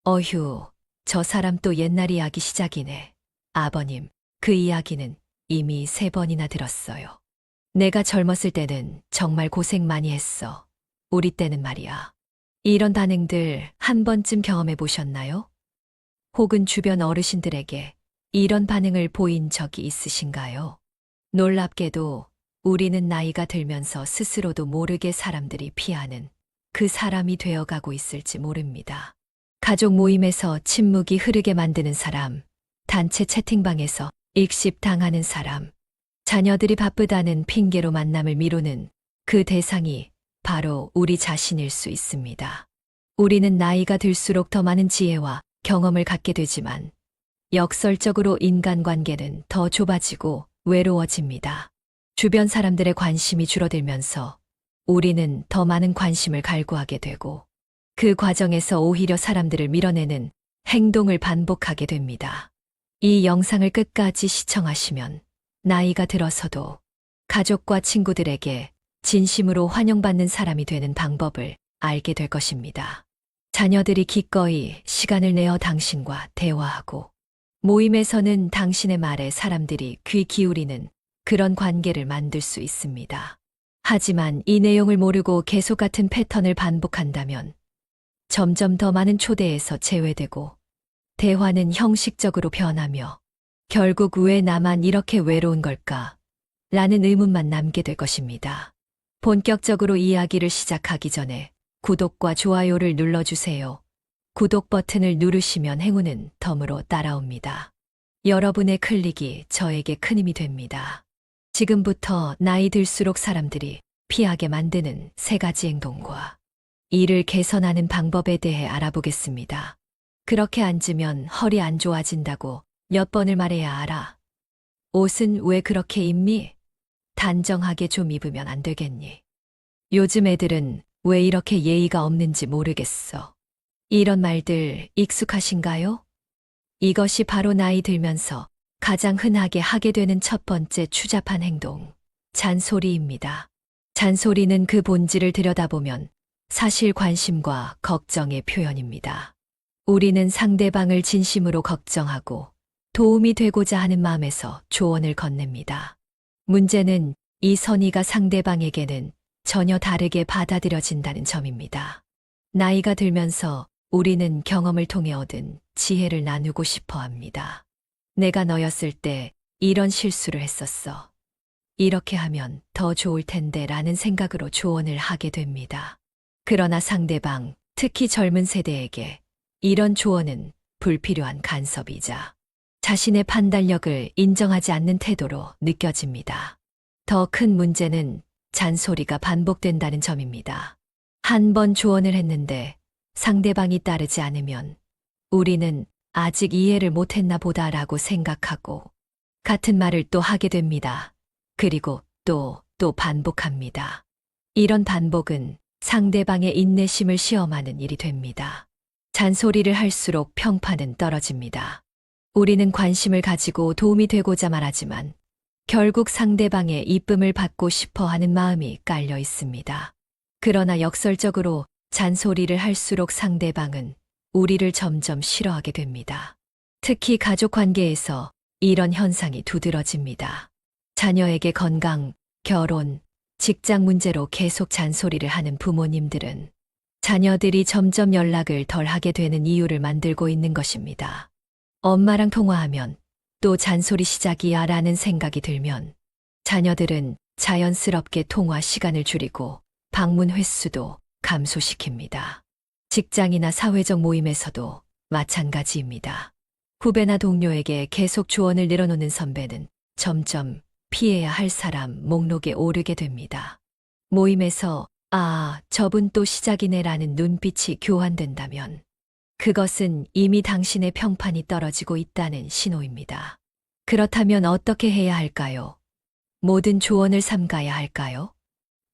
어휴, 저 사람 또 옛날 이야기 시작이네. 아버님, 그 이야기는 이미 3번이나 들었어요. 내가 젊었을 때는 정말 고생 많이 했어. 우리 때는 말이야. 이런 반응들 한 번쯤 경험해 보셨나요? 혹은 주변 어르신들에게 이런 반응을 보인 적이 있으신가요? 놀랍게도 우리는 나이가 들면서 스스로도 모르게 사람들이 피하는 그 사람이 되어가고 있을지 모릅니다. 가족 모임에서 침묵이 흐르게 만드는 사람, 단체 채팅방에서 익십당하는 사람, 자녀들이 바쁘다는 핑계로 만남을 미루는 그 대상이 바로 우리 자신일 수 있습니다. 우리는 나이가 들수록 더 많은 지혜와 경험을 갖게 되지만 역설적으로 인간관계는 더 좁아지고 외로워집니다. 주변 사람들의 관심이 줄어들면서 우리는 더 많은 관심을 갈구하게 되고 그 과정에서 오히려 사람들을 밀어내는 행동을 반복하게 됩니다. 이 영상을 끝까지 시청하시면 나이가 들어서도 가족과 친구들에게 진심으로 환영받는 사람이 되는 방법을 알게 될 것입니다. 자녀들이 기꺼이 시간을 내어 당신과 대화하고 모임에서는 당신의 말에 사람들이 귀 기울이는 그런 관계를 만들 수 있습니다. 하지만 이 내용을 모르고 계속 같은 패턴을 반복한다면 점점 더 많은 초대에서 제외되고 대화는 형식적으로 변하며 결국 왜 나만 이렇게 외로운 걸까? 라는 의문만 남게 될 것입니다. 본격적으로 이야기를 시작하기 전에 구독과 좋아요를 눌러주세요. 구독 버튼을 누르시면 행운은 덤으로 따라옵니다. 여러분의 클릭이 저에게 큰 힘이 됩니다. 지금부터 나이 들수록 사람들이 피하게 만드는 3가지 행동과 이를 개선하는 방법에 대해 알아보겠습니다. 그렇게 앉으면 허리 안 좋아진다고 몇 번을 말해야 알아. 옷은 왜 그렇게 입니? 단정하게 좀 입으면 안 되겠니? 요즘 애들은 왜 이렇게 예의가 없는지 모르겠어. 이런 말들 익숙하신가요? 이것이 바로 나이 들면서 가장 흔하게 하게 되는 첫 번째 추잡한 행동, 잔소리입니다. 잔소리는 그 본질을 들여다보면 사실 관심과 걱정의 표현입니다. 우리는 상대방을 진심으로 걱정하고 도움이 되고자 하는 마음에서 조언을 건넵니다. 문제는 이 선의가 상대방에게는 전혀 다르게 받아들여진다는 점입니다. 나이가 들면서 우리는 경험을 통해 얻은 지혜를 나누고 싶어 합니다. 내가 너였을 때 이런 실수를 했었어. 이렇게 하면 더 좋을 텐데 라는 생각으로 조언을 하게 됩니다. 그러나 상대방, 특히 젊은 세대에게 이런 조언은 불필요한 간섭이자 자신의 판단력을 인정하지 않는 태도로 느껴집니다. 더 큰 문제는 잔소리가 반복된다는 점입니다. 한 번 조언을 했는데 상대방이 따르지 않으면 우리는 아직 이해를 못했나 보다라고 생각하고 같은 말을 또 하게 됩니다. 그리고 또 반복합니다. 이런 반복은 상대방의 인내심을 시험하는 일이 됩니다. 잔소리를 할수록 평판은 떨어집니다. 우리는 관심을 가지고 도움이 되고자 말하지만 결국 상대방의 이쁨을 받고 싶어 하는 마음이 깔려 있습니다. 그러나 역설적으로 잔소리를 할수록 상대방은 우리를 점점 싫어하게 됩니다. 특히 가족 관계에서 이런 현상이 두드러집니다. 자녀에게 건강, 결혼, 직장 문제로 계속 잔소리를 하는 부모님들은 자녀들이 점점 연락을 덜 하게 되는 이유를 만들고 있는 것입니다. 엄마랑 통화하면 또 잔소리 시작이야 라는 생각이 들면 자녀들은 자연스럽게 통화 시간을 줄이고 방문 횟수도 감소시킵니다. 직장이나 사회적 모임에서도 마찬가지입니다. 후배나 동료에게 계속 조언을 늘어놓는 선배는 점점 피해야 할 사람 목록에 오르게 됩니다. 모임에서 저분 또 시작이네 라는 눈빛이 교환된다면 그것은 이미 당신의 평판이 떨어지고 있다는 신호입니다. 그렇다면 어떻게 해야 할까요? 모든 조언을 삼가야 할까요?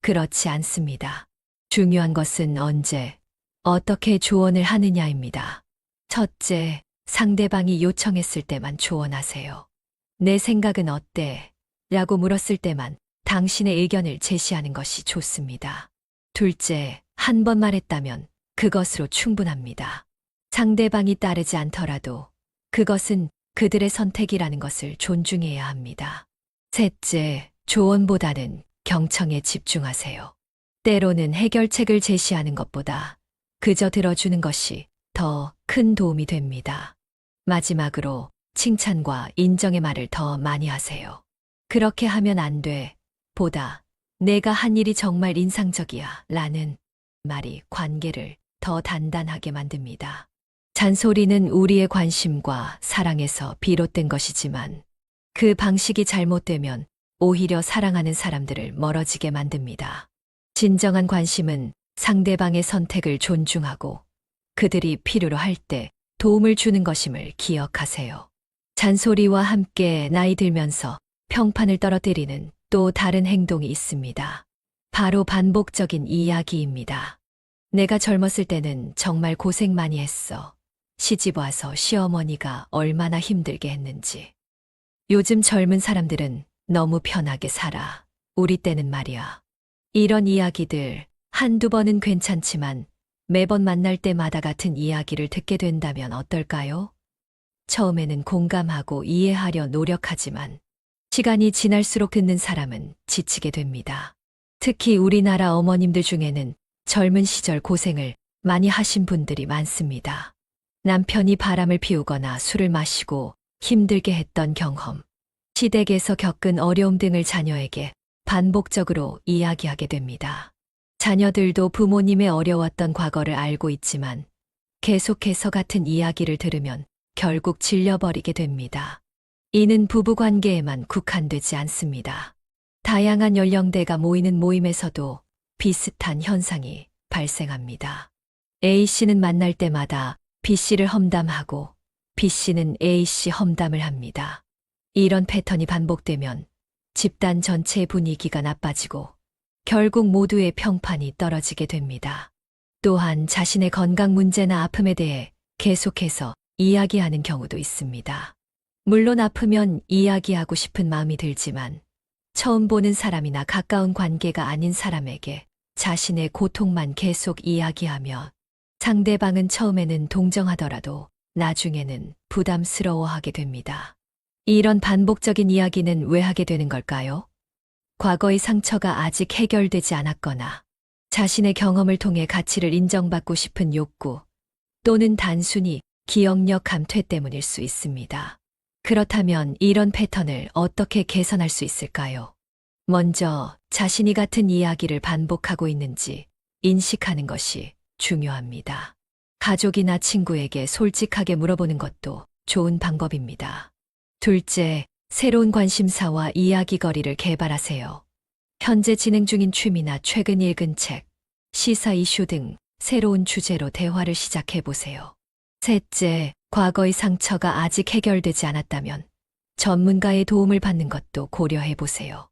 그렇지 않습니다. 중요한 것은 언제, 어떻게 조언을 하느냐입니다. 첫째, 상대방이 요청했을 때만 조언하세요. 내 생각은 어때? 라고 물었을 때만 당신의 의견을 제시하는 것이 좋습니다. 둘째, 한 번 말했다면 그것으로 충분합니다. 상대방이 따르지 않더라도 그것은 그들의 선택이라는 것을 존중해야 합니다. 셋째, 조언보다는 경청에 집중하세요. 때로는 해결책을 제시하는 것보다 그저 들어주는 것이 더 큰 도움이 됩니다. 마지막으로 칭찬과 인정의 말을 더 많이 하세요. 그렇게 하면 안 돼. 보다 내가 한 일이 정말 인상적이야. 라는 말이 관계를 더 단단하게 만듭니다. 잔소리는 우리의 관심과 사랑에서 비롯된 것이지만 그 방식이 잘못되면 오히려 사랑하는 사람들을 멀어지게 만듭니다. 진정한 관심은 상대방의 선택을 존중하고 그들이 필요로 할 때 도움을 주는 것임을 기억하세요. 잔소리와 함께 나이 들면서 평판을 떨어뜨리는 또 다른 행동이 있습니다. 바로 반복적인 이야기입니다. 내가 젊었을 때는 정말 고생 많이 했어. 시집 와서 시어머니가 얼마나 힘들게 했는지. 요즘 젊은 사람들은 너무 편하게 살아. 우리 때는 말이야. 이런 이야기들 한두 번은 괜찮지만 매번 만날 때마다 같은 이야기를 듣게 된다면 어떨까요? 처음에는 공감하고 이해하려 노력하지만 시간이 지날수록 듣는 사람은 지치게 됩니다. 특히 우리나라 어머님들 중에는 젊은 시절 고생을 많이 하신 분들이 많습니다. 남편이 바람을 피우거나 술을 마시고 힘들게 했던 경험, 시댁에서 겪은 어려움 등을 자녀에게 반복적으로 이야기하게 됩니다. 자녀들도 부모님의 어려웠던 과거를 알고 있지만 계속해서 같은 이야기를 들으면 결국 질려버리게 됩니다. 이는 부부관계에만 국한되지 않습니다. 다양한 연령대가 모이는 모임에서도 비슷한 현상이 발생합니다. A씨는 만날 때마다 B씨를 험담하고 B씨는 A씨 험담을 합니다. 이런 패턴이 반복되면 집단 전체의 분위기가 나빠지고 결국 모두의 평판이 떨어지게 됩니다. 또한 자신의 건강 문제나 아픔에 대해 계속해서 이야기하는 경우도 있습니다. 물론 아프면 이야기하고 싶은 마음이 들지만 처음 보는 사람이나 가까운 관계가 아닌 사람에게 자신의 고통만 계속 이야기하며 상대방은 처음에는 동정하더라도 나중에는 부담스러워하게 됩니다. 이런 반복적인 이야기는 왜 하게 되는 걸까요? 과거의 상처가 아직 해결되지 않았거나 자신의 경험을 통해 가치를 인정받고 싶은 욕구 또는 단순히 기억력 감퇴 때문일 수 있습니다. 그렇다면 이런 패턴을 어떻게 개선할 수 있을까요? 먼저 자신이 같은 이야기를 반복하고 있는지 인식하는 것이 중요합니다. 가족이나 친구에게 솔직하게 물어보는 것도 좋은 방법입니다. 둘째, 새로운 관심사와 이야기거리를 개발하세요. 현재 진행 중인 취미나 최근 읽은 책, 시사 이슈 등 새로운 주제로 대화를 시작해 보세요. 셋째, 과거의 상처가 아직 해결되지 않았다면 전문가의 도움을 받는 것도 고려해 보세요.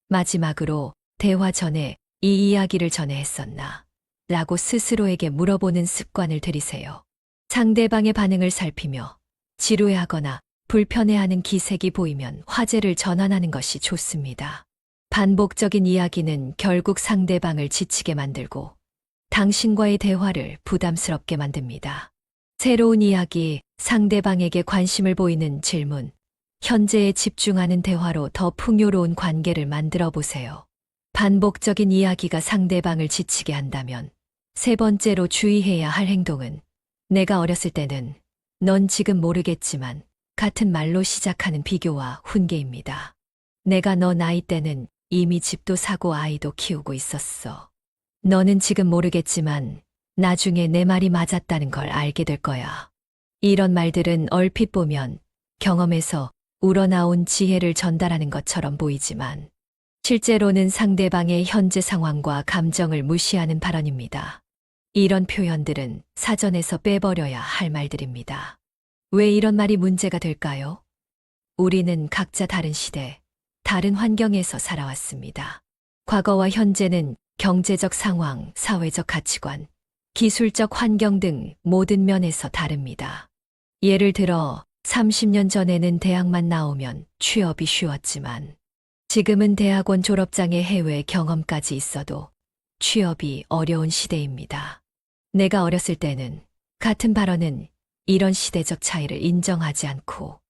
마지막으로 대화 전에 이 이야기를 전에 했었나? 라고 스스로에게 물어보는 습관을 들이세요. 상대방의 반응을 살피며 지루해하거나 불편해하는 기색이 보이면 화제를 전환하는 것이 좋습니다. 반복적인 이야기는 결국 상대방을 지치게 만들고 당신과의 대화를 부담스럽게 만듭니다. 새로운 이야기, 상대방에게 관심을 보이는 질문, 현재에 집중하는 대화로 더 풍요로운 관계를 만들어 보세요. 반복적인 이야기가 상대방을 지치게 한다면 세 번째로 주의해야 할 행동은 내가 어렸을 때는 넌 지금 모르겠지만 같은 말로 시작하는 비교와 훈계입니다. 내가 너 나이 때는 이미 집도 사고 아이도 키우고 있었어. 너는 지금 모르겠지만 나중에 내 말이 맞았다는 걸 알게 될 거야. 이런 말들은 얼핏 보면 경험에서 우러나온 지혜를 전달하는 것처럼 보이지만 실제로는 상대방의 현재 상황과 감정을 무시하는 발언입니다. 이런 표현들은 사전에서 빼버려야 할 말들입니다. 왜 이런 말이 문제가 될까요? 우리는 각자 다른 시대, 다른 환경에서 살아왔습니다. 과거와 현재는 경제적 상황, 사회적 가치관, 기술적 환경 등 모든 면에서 다릅니다. 예를 들어 30년 전에는 대학만 나오면 취업이 쉬웠지만 지금은 대학원 졸업장에 해외 경험까지 있어도 취업이 어려운 시대입니다. 내가 어렸을 때는 같은 발언은 이런 시대적 차이를 인정하지 않고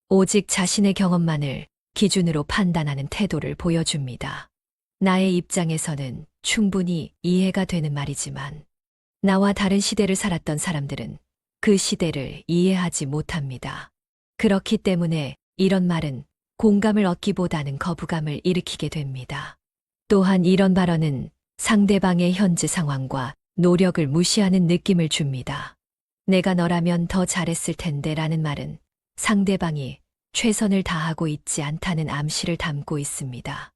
오직 자신의 경험만을 기준으로 판단하는 태도를 보여줍니다. 나의 입장에서는 충분히 이해가 되는 말이지만 나와 다른 시대를 살았던 사람들은 그 시대를 이해하지 못합니다. 그렇기 때문에 이런 말은 공감을 얻기보다는 거부감을 일으키게 됩니다. 또한 이런 발언은 상대방의 현재 상황과 노력을 무시하는 느낌을 줍니다. 내가 너라면 더 잘했을 텐데 라는 말은 상대방이 최선을 다하고 있지 않다는 암시를 담고 있습니다.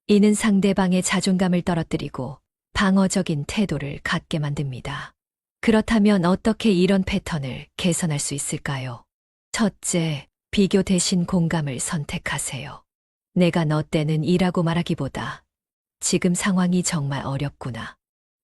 이는 상대방의 자존감을 떨어뜨리고 방어적인 태도를 갖게 만듭니다. 그렇다면 어떻게 이런 패턴을 개선할 수 있을까요? 첫째, 비교 대신 공감을 선택하세요. 내가 너 때는 이라고 말하기보다 지금 상황이 정말 어렵구나.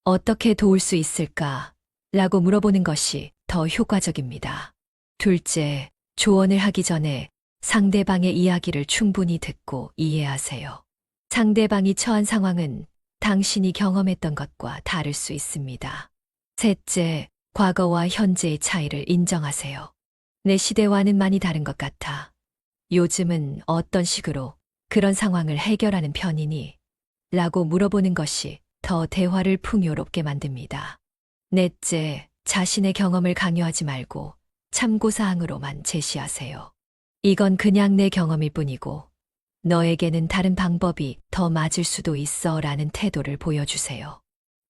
어떻게 도울 수 있을까? 라고 물어보는 것이 더 효과적입니다. 둘째, 조언을 하기 전에 상대방의 이야기를 충분히 듣고 이해하세요. 상대방이 처한 상황은 당신이 경험했던 것과 다를 수 있습니다. 셋째, 과거와 현재의 차이를 인정하세요. 내 시대와는 많이 다른 것 같아. 요즘은 어떤 식으로 그런 상황을 해결하는 편이니? 라고 물어보는 것이 더 대화를 풍요롭게 만듭니다. 넷째, 자신의 경험을 강요하지 말고 참고사항으로만 제시하세요. 이건 그냥 내 경험일 뿐이고 너에게는 다른 방법이 더 맞을 수도 있어 라는 태도를 보여주세요.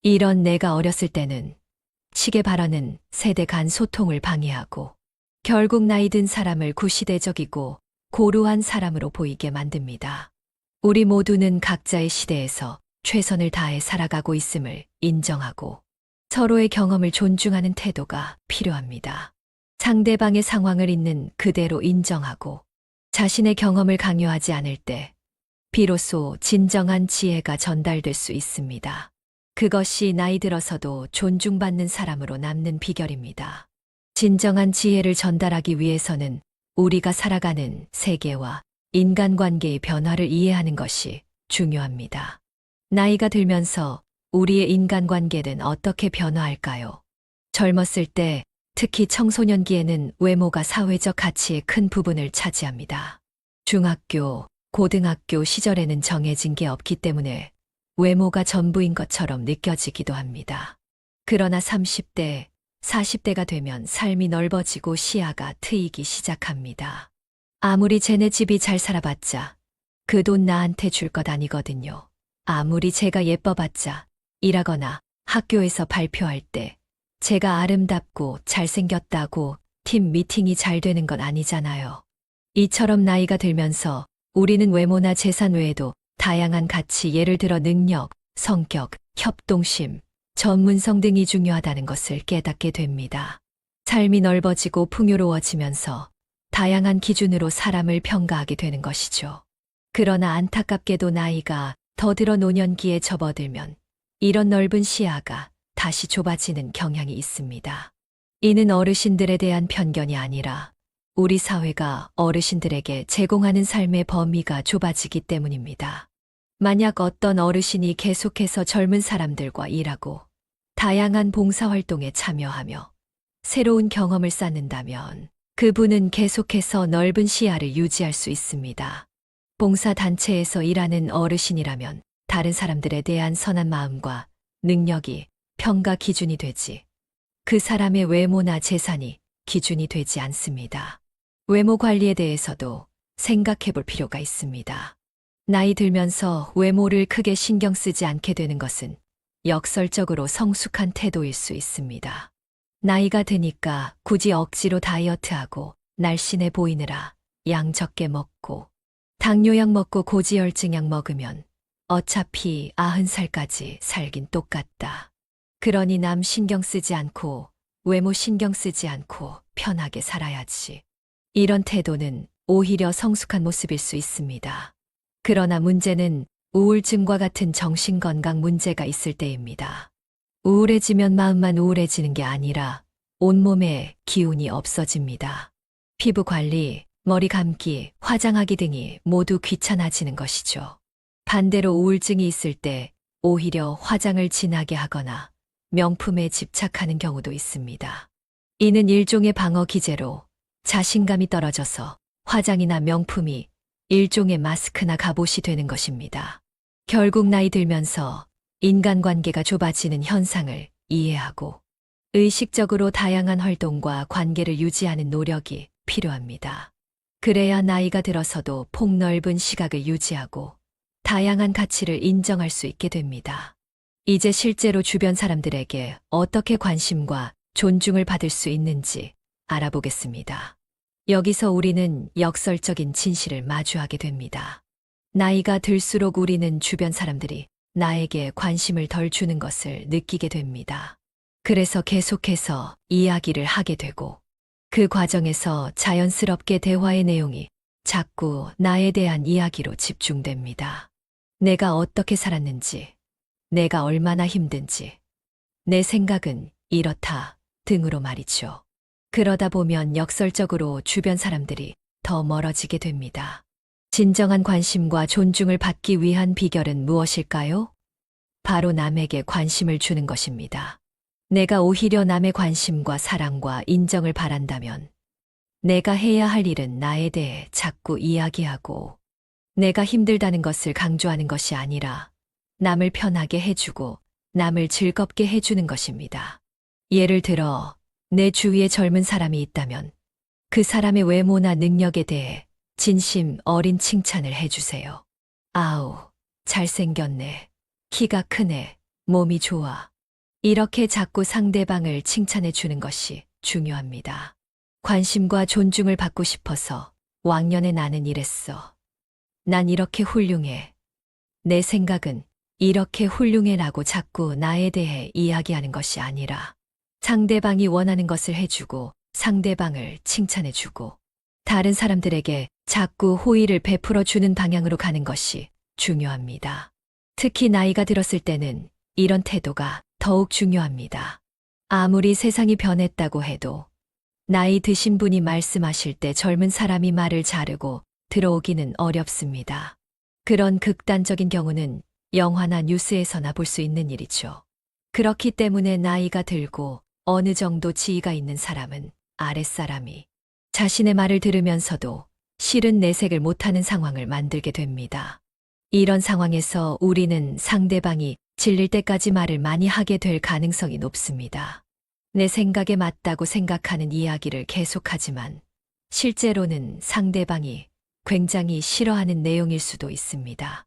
이런 내가 어렸을 때는 식의 발언은 세대 간 소통을 방해하고 결국 나이 든 사람을 구시대적이고 고루한 사람으로 보이게 만듭니다. 우리 모두는 각자의 시대에서 최선을 다해 살아가고 있음을 인정하고 서로의 경험을 존중하는 태도가 필요합니다. 상대방의 상황을 있는 그대로 인정하고 자신의 경험을 강요하지 않을 때 비로소 진정한 지혜가 전달될 수 있습니다. 그것이 나이 들어서도 존중받는 사람으로 남는 비결입니다. 진정한 지혜를 전달하기 위해서는 우리가 살아가는 세계와 인간관계의 변화를 이해하는 것이 중요합니다. 나이가 들면서 우리의 인간관계는 어떻게 변화할까요? 젊었을 때, 특히 청소년기에는 외모가 사회적 가치의 큰 부분을 차지합니다. 중학교, 고등학교 시절에는 정해진 게 없기 때문에 외모가 전부인 것처럼 느껴지기도 합니다. 그러나 30대, 40대가 되면 삶이 넓어지고 시야가 트이기 시작합니다. 아무리 쟤네 집이 잘 살아봤자 그 돈 나한테 줄 것 아니거든요. 아무리 제가 예뻐봤자 일하거나 학교에서 발표할 때 제가 아름답고 잘생겼다고 팀 미팅이 잘 되는 건 아니잖아요. 이처럼 나이가 들면서 우리는 외모나 재산 외에도 다양한 가치, 예를 들어 능력, 성격, 협동심, 전문성 등이 중요하다는 것을 깨닫게 됩니다. 삶이 넓어지고 풍요로워지면서 다양한 기준으로 사람을 평가하게 되는 것이죠. 그러나 안타깝게도 나이가 더 들어 노년기에 접어들면 이런 넓은 시야가 다시 좁아지는 경향이 있습니다. 이는 어르신들에 대한 편견이 아니라 우리 사회가 어르신들에게 제공하는 삶의 범위가 좁아지기 때문입니다. 만약 어떤 어르신이 계속해서 젊은 사람들과 일하고 다양한 봉사활동에 참여하며 새로운 경험을 쌓는다면 그분은 계속해서 넓은 시야를 유지할 수 있습니다. 봉사단체에서 일하는 어르신이라면 다른 사람들에 대한 선한 마음과 능력이 평가 기준이 되지 그 사람의 외모나 재산이 기준이 되지 않습니다. 외모 관리에 대해서도 생각해 볼 필요가 있습니다. 나이 들면서 외모를 크게 신경 쓰지 않게 되는 것은 역설적으로 성숙한 태도일 수 있습니다. 나이가 드니까 굳이 억지로 다이어트하고 날씬해 보이느라 양 적게 먹고 당뇨약 먹고 고지혈증약 먹으면 어차피 90살까지 살긴 똑같다. 그러니 남 신경 쓰지 않고 외모 신경 쓰지 않고 편하게 살아야지. 이런 태도는 오히려 성숙한 모습일 수 있습니다. 그러나 문제는 우울증과 같은 정신건강 문제가 있을 때입니다. 우울해지면 마음만 우울해지는 게 아니라 온몸에 기운이 없어집니다. 피부 관리, 머리 감기, 화장하기 등이 모두 귀찮아지는 것이죠. 반대로 우울증이 있을 때 오히려 화장을 진하게 하거나 명품에 집착하는 경우도 있습니다. 이는 일종의 방어 기제로 자신감이 떨어져서 화장이나 명품이 일종의 마스크나 갑옷이 되는 것입니다. 결국 나이 들면서 인간관계가 좁아지는 현상을 이해하고 의식적으로 다양한 활동과 관계를 유지하는 노력이 필요합니다. 그래야 나이가 들어서도 폭넓은 시각을 유지하고 다양한 가치를 인정할 수 있게 됩니다. 이제 실제로 주변 사람들에게 어떻게 관심과 존중을 받을 수 있는지 알아보겠습니다. 여기서 우리는 역설적인 진실을 마주하게 됩니다. 나이가 들수록 우리는 주변 사람들이 나에게 관심을 덜 주는 것을 느끼게 됩니다. 그래서 계속해서 이야기를 하게 되고 그 과정에서 자연스럽게 대화의 내용이 자꾸 나에 대한 이야기로 집중됩니다. 내가 어떻게 살았는지, 내가 얼마나 힘든지, 내 생각은 이렇다 등으로 말이죠. 그러다 보면 역설적으로 주변 사람들이 더 멀어지게 됩니다. 진정한 관심과 존중을 받기 위한 비결은 무엇일까요? 바로 남에게 관심을 주는 것입니다. 내가 오히려 남의 관심과 사랑과 인정을 바란다면 내가 해야 할 일은 나에 대해 자꾸 이야기하고 내가 힘들다는 것을 강조하는 것이 아니라 남을 편하게 해주고 남을 즐겁게 해주는 것입니다. 예를 들어 내 주위에 젊은 사람이 있다면 그 사람의 외모나 능력에 대해 진심 어린 칭찬을 해주세요. 아우, 잘생겼네. 키가 크네. 몸이 좋아. 이렇게 자꾸 상대방을 칭찬해 주는 것이 중요합니다. 관심과 존중을 받고 싶어서 왕년에 나는 이랬어. 난 이렇게 훌륭해. 내 생각은 이렇게 훌륭해라고 자꾸 나에 대해 이야기하는 것이 아니라 상대방이 원하는 것을 해주고 상대방을 칭찬해주고 다른 사람들에게 자꾸 호의를 베풀어 주는 방향으로 가는 것이 중요합니다. 특히 나이가 들었을 때는 이런 태도가 더욱 중요합니다. 아무리 세상이 변했다고 해도 나이 드신 분이 말씀하실 때 젊은 사람이 말을 자르고 들어오기는 어렵습니다. 그런 극단적인 경우는 영화나 뉴스에서나 볼 수 있는 일이죠. 그렇기 때문에 나이가 들고 어느 정도 지위가 있는 사람은 아랫사람이 자신의 말을 들으면서도 실은 내색을 못하는 상황을 만들게 됩니다. 이런 상황에서 우리는 상대방이 질릴 때까지 말을 많이 하게 될 가능성이 높습니다. 내 생각에 맞다고 생각하는 이야기를 계속하지만 실제로는 상대방이 굉장히 싫어하는 내용일 수도 있습니다.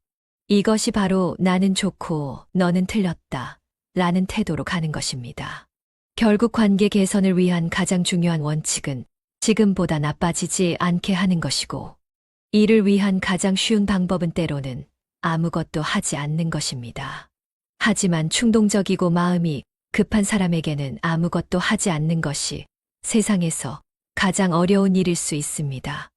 이것이 바로 나는 좋고 너는 틀렸다 라는 태도로 가는 것입니다. 결국 관계 개선을 위한 가장 중요한 원칙은 지금보다 나빠지지 않게 하는 것이고 이를 위한 가장 쉬운 방법은 때로는 아무것도 하지 않는 것입니다. 하지만 충동적이고 마음이 급한 사람에게는 아무것도 하지 않는 것이 세상에서 가장 어려운 일일 수 있습니다.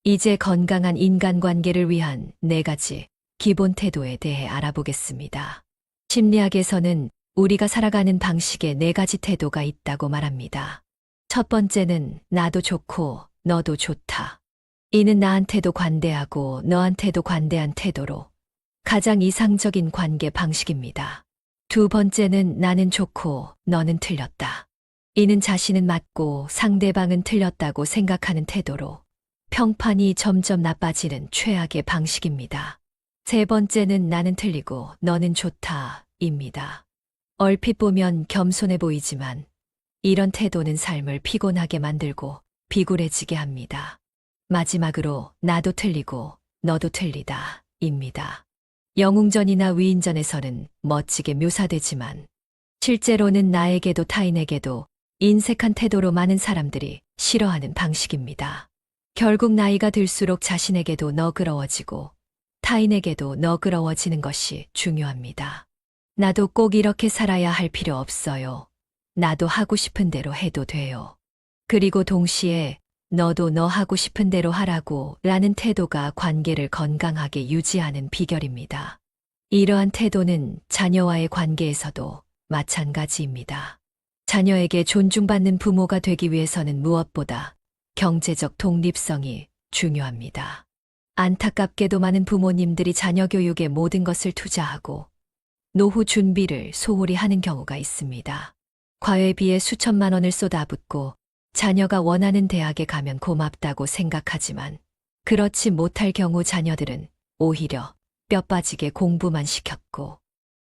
이제 건강한 인간관계를 위한 4가지 기본 태도에 대해 알아보겠습니다. 심리학에서는 우리가 살아가는 방식에 4가지 태도가 있다고 말합니다. 첫 번째는 나도 좋고 너도 좋다. 이는 나한테도 관대하고 너한테도 관대한 태도로 가장 이상적인 관계 방식입니다. 두 번째는 나는 좋고 너는 틀렸다. 이는 자신은 맞고 상대방은 틀렸다고 생각하는 태도로 평판이 점점 나빠지는 최악의 방식입니다. 세 번째는 나는 틀리고 너는 좋다입니다. 얼핏 보면 겸손해 보이지만 이런 태도는 삶을 피곤하게 만들고 비굴해지게 합니다. 마지막으로 나도 틀리고 너도 틀리다입니다. 영웅전이나 위인전에서는 멋지게 묘사되지만 실제로는 나에게도 타인에게도 인색한 태도로 많은 사람들이 싫어하는 방식입니다. 결국 나이가 들수록 자신에게도 너그러워지고 타인에게도 너그러워지는 것이 중요합니다. 나도 꼭 이렇게 살아야 할 필요 없어요. 나도 하고 싶은 대로 해도 돼요. 그리고 동시에 너도 너 하고 싶은 대로 하라고 라는 태도가 관계를 건강하게 유지하는 비결입니다. 이러한 태도는 자녀와의 관계에서도 마찬가지입니다. 자녀에게 존중받는 부모가 되기 위해서는 무엇보다 경제적 독립성이 중요합니다. 안타깝게도 많은 부모님들이 자녀 교육에 모든 것을 투자하고 노후 준비를 소홀히 하는 경우가 있습니다. 과외비에 수천만 원을 쏟아붓고 자녀가 원하는 대학에 가면 고맙다고 생각하지만 그렇지 못할 경우 자녀들은 오히려 뼈 빠지게 공부만 시켰고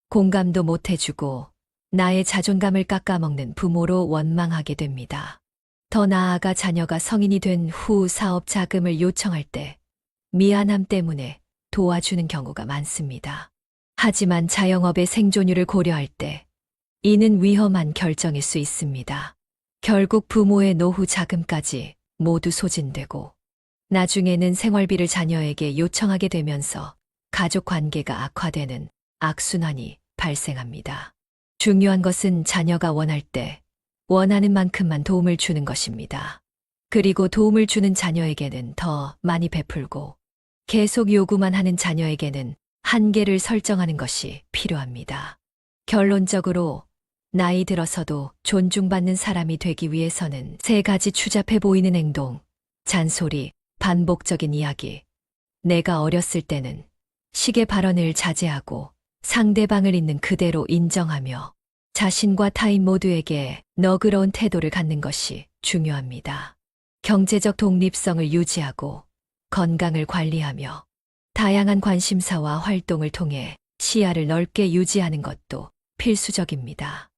공감도 못 해주고 나의 자존감을 깎아먹는 부모로 원망하게 됩니다. 더 나아가 자녀가 성인이 된 후 사업 자금을 요청할 때 미안함 때문에 도와주는 경우가 많습니다. 하지만 자영업의 생존율을 고려할 때 이는 위험한 결정일 수 있습니다. 결국 부모의 노후 자금까지 모두 소진되고 나중에는 생활비를 자녀에게 요청하게 되면서 가족 관계가 악화되는 악순환이 발생합니다. 중요한 것은 자녀가 원할 때 원하는 만큼만 도움을 주는 것입니다. 그리고 도움을 주는 자녀에게는 더 많이 베풀고 계속 요구만 하는 자녀에게는 한계를 설정하는 것이 필요합니다. 결론적으로 나이 들어서도 존중받는 사람이 되기 위해서는 세 가지 추잡해 보이는 행동, 잔소리, 반복적인 이야기. 내가 어렸을 때는 시계 발언을 자제하고 상대방을 있는 그대로 인정하며 자신과 타인 모두에게 너그러운 태도를 갖는 것이 중요합니다. 경제적 독립성을 유지하고 건강을 관리하며 다양한 관심사와 활동을 통해 시야를 넓게 유지하는 것도 필수적입니다.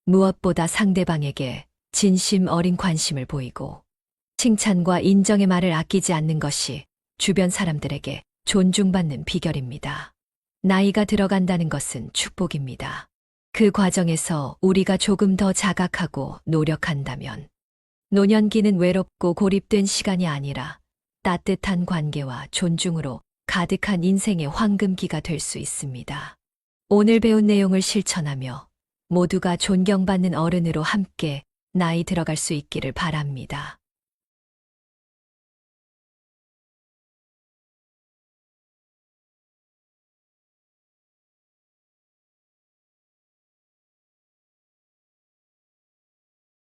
무엇보다 상대방에게 진심 어린 관심을 보이고 칭찬과 인정의 말을 아끼지 않는 것이 주변 사람들에게 존중받는 비결입니다. 나이가 들어간다는 것은 축복입니다. 그 과정에서 우리가 조금 더 자각하고 노력한다면 노년기는 외롭고 고립된 시간이 아니라 따뜻한 관계와 존중으로 가득한 인생의 황금기가 될 수 있습니다. 오늘 배운 내용을 실천하며 모두가 존경받는 어른으로 함께 나이 들어갈 수 있기를 바랍니다.